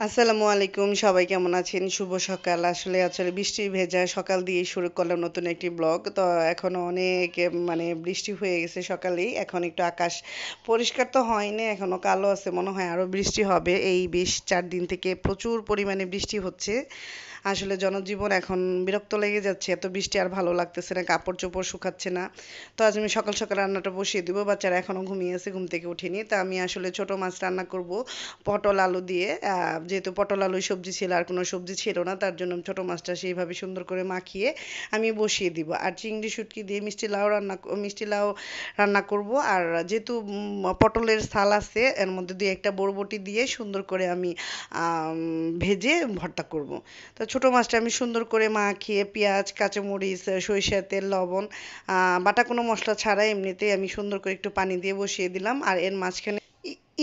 আসসালামু আলাইকুম, সবাই কেমন আছেন? শুভ সকাল। আসলে বৃষ্টি ভেজা সকাল দিয়েই শুরু করলাম নতুন একটি ব্লগ। তো এখনো অনেক বৃষ্টি হয়ে গেছে সকালেই। এখন একটু আকাশ পরিষ্কার তো হয়নি, এখনো কালো আছে। মনে হয় আরো বৃষ্টি হবে। এই বেশ ৪ দিন থেকে প্রচুর পরিমাণে বৃষ্টি হচ্ছে। আসলে জনজীবন এখন বিরক্ত লেগে যাচ্ছে। এত বৃষ্টি আর ভালো লাগতেছে না। কাপড়-চোপড় শুকাচ্ছে না। তো আজ আমি সকাল, সকাল রান্নাটা বসিয়ে দিব। বাচ্চারা এখনো ঘুমিয়ে আছে, ঘুম থেকে উঠিনি। তা আমি আসলে ছোট মাছ রান্না করব পটল আলু দিয়ে। যেহেতু পটল আলুই সবজি ছিল, আর কোনো সবজি ছিল না, তার জন্য ছোট মাছটা সেইভাবে সুন্দর করে মাখিয়ে আমি বসিয়ে দিব। আর চিংড়ি শুটকি দিয়ে মিষ্টি লাউ রান্না করব। আর যেহেতু পটলের ছাল আছে, এর মধ্যে দিয়ে একটা বরবটি দিয়ে সুন্দর করে আমি ভেজে ভর্তা করব। তো ছোট মাছটা আমি সুন্দর করে মাখিয়ে পেঁয়াজ, কাঁচামরিচ, সরিষার তেল, লবণ, বাটা কোনো মসলা ছাড়াই এমনিতেই আমি সুন্দর করে একটু পানি দিয়ে বসিয়ে দিলাম। আর এর মাঝখানে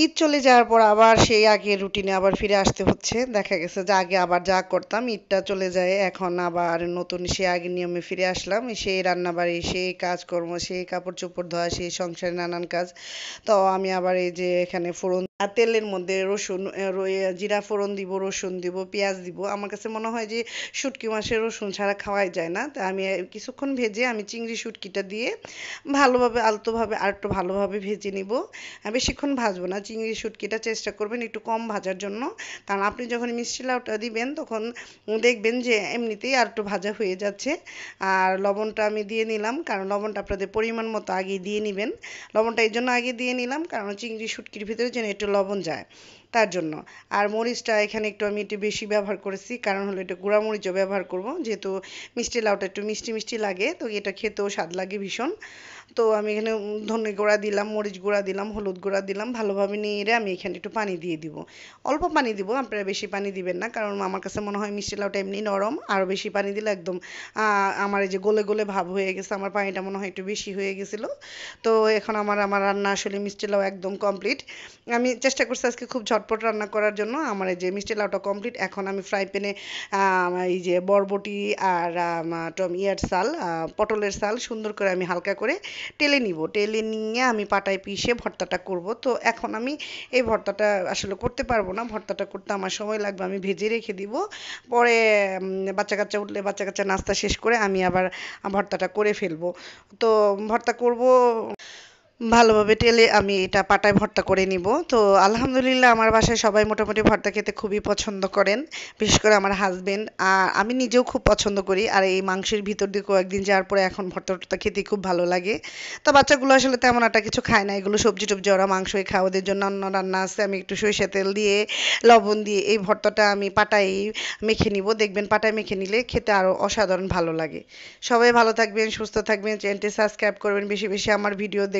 ঈদ চলে যাওয়ার পর আবার সেই আগের রুটিনে আবার ফিরে আসতে হচ্ছে। দেখা গেছে যে আগে আবার যা করতাম, ঈদটা চলে যায়, এখন আবার নতুন সেই আগের নিয়মে ফিরে আসলাম। সেই রান্নাবাড়ি, সেই কাজকর্ম, সেই কাপড় চোপড় ধোয়া, সেই সংসারে নানান কাজ। তো আমি আবার এই যে এখানে ফোড়ন তেলের মধ্যে রসুন, জিরা ফোড়ন দিব, রসুন দিব, পেঁয়াজ দিব। আমার কাছে মনে হয় যে শুটকি মাছের রসুন ছাড়া খাওয়াই যায় না। তা আমি কিছুক্ষণ ভেজে আমি চিংড়ি শুটকিটা দিয়ে ভালোভাবে আলতোভাবে আরেকটু ভালোভাবে ভেজে নিব। বেশিক্ষণ ভাজবো না। চিংড়ি শুটকিটা চেষ্টা করবেন একটু কম ভাজার জন্য। কারণ আপনি যখন মিষ্টি লাউটা দিবেন তখন দেখবেন যে এমনিতেই আরেকটু ভাজা হয়ে যাচ্ছে। আর লবণটা আমি দিয়ে নিলাম, কারণ লবণটা আপনাদের পরিমাণ মতো আগেই দিয়ে নিবেন। লবণটা এই জন্য আগে দিয়ে নিলাম কারণ চিংড়ি শুটকির ভিতরে যেন একটু লবণ যায়, তার জন্য। আর মরিচটা এখানে একটু বেশি ব্যবহার করেছি, কারণ হলো এটা গুঁড়া মরিচও ব্যবহার করব, যেহেতু মিষ্টি লাউটা একটু মিষ্টি মিষ্টি লাগে, তো এটা খেতেও স্বাদ লাগে ভীষণ। তো আমি এখানে ধনে গুঁড়া দিলাম, মরিচ গুঁড়া দিলাম, হলুদ গুঁড়া দিলাম, ভালোভাবে নেড়ে আমি এখানে একটু পানি দিয়ে দিব। অল্প পানি দিব, আপনারা বেশি পানি দিবেন না, কারণ আমার কাছে মনে হয় মিষ্টি লাউটা এমনি নরম, আরও বেশি পানি দিলে একদম আমার এই যে গলে গলে ভাব হয়ে গেছে, আমার পানিটা মনে হয় একটু বেশি হয়ে গেছিলো। তো এখন আমার আমার রান্না আসলে মিষ্টি লাউ একদম কমপ্লিট। আমি চেষ্টা করছি আজকে খুব ঝটপট রান্না করার জন্য। আমার এই যে মিষ্টি লাউটা কমপ্লিট। এখন আমি ফ্রাই প্যানে এই যে বরবটি আর ইয়ার চাল, পটলের চাল সুন্দর করে আমি হালকা করে টেলে নিব। টেলে নিয়ে আমি পাটায় পিষে ভর্তাটা করব। তো এখন আমি এই ভর্তাটা আসলে করতে পারবো না। ভর্তাটা করতে আমার সময় লাগবে। আমি ভেজে রেখে দিব। পরে বাচ্চা কাচ্চা উঠলে বাচ্চা কাচ্চা নাস্তা শেষ করে আমি আবার ভর্তাটা করে ফেলবো। তো ভর্তা করব ভালোভাবে টেলে আমি এটা পাটায় ভর্তা করে নিব। তো আলহামদুলিল্লাহ আমার বাসায় সবাই মোটামুটি ভর্তা খেতে খুবই পছন্দ করেন। বিশেষ করে আমার হাসবেন্ড। আমি নিজেও খুব পছন্দ করি। আর এই মাংসের ভিতর দিয়ে কয়েকদিন যাওয়ার পরে এখন ভর্তা-টর্তা খেতে খুব ভালো লাগে। তো বাচ্চাগুলো আসলে তেমন একটা কিছু খায় না। এগুলো সবজি-টবজি ওরা মাংসই খায়। ওদের জন্য অন্য রান্না আছে। আমি একটু সরিষার তেল দিয়ে, লবণ দিয়ে এই ভর্তাটা আমি পাটায় মেখে নিব। দেখবেন পাটায় মেখে নিলে খেতে আরো অসাধারণ ভালো লাগে। সবাই ভালো থাকবেন, সুস্থ থাকবেন, চ্যানেলটি সাবস্ক্রাইব করবেন, বেশি বেশি আমার ভিডিও দেখবেন।